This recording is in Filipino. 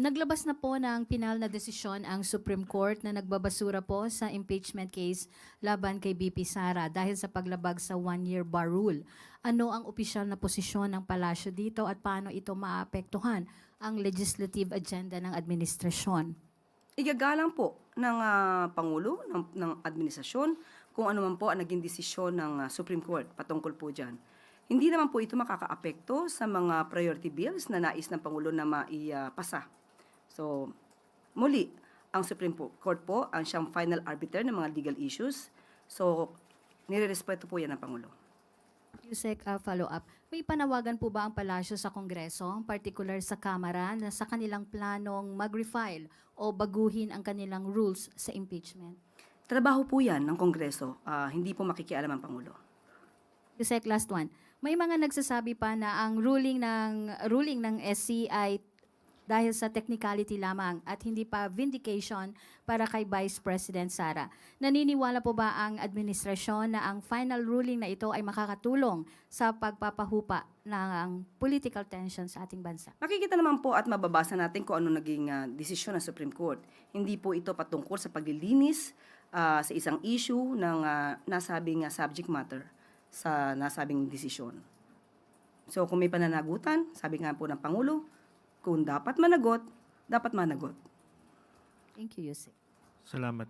Naglabas na po ng pinal na desisyon ang Supreme Court na nagbabasura po sa impeachment case laban kay BP Sara dahil sa paglabag sa one-year bar rule. Ano ang opisyal na posisyon ng palasyo dito at paano ito maapektuhan ang legislative agenda ng administrasyon? Igagalang po ng Pangulo, ng administrasyon, kung ano man po ang naging desisyon ng Supreme Court patungkol po dyan. Hindi naman po ito makakaapekto sa mga priority bills na nais ng Pangulo na maipasa. So, muli, ang Supreme Court po ang siyang final arbiter ng mga legal issues. So, nirerespeto po yan ng Pangulo. Yusek, follow-up. May panawagan po ba ang palasyo sa Kongreso, particular sa Kamara, na sa kanilang planong mag-refile o baguhin ang kanilang rules sa impeachment? Trabaho po yan ng Kongreso. Hindi po makikialam ang Pangulo. Yusek, last one. May mga nagsasabi pa na ang ruling ng SC ay dahil sa technicality lamang at hindi pa vindication para kay Vice President Sara. Naniniwala po ba ang administrasyon na ang final ruling na ito ay makakatulong sa pagpapahupa ng political tension sa ating bansa? Makikita naman po at mababasa natin kung ano naging desisyon ng Supreme Court. Hindi po ito patungkol sa paglilinis sa isang issue ng nasabing subject matter sa nasabing desisyon. So kung may pananagutan, sabi nga po ng Pangulo, kung dapat managot, dapat managot. Thank you, Yusek. Salamat po.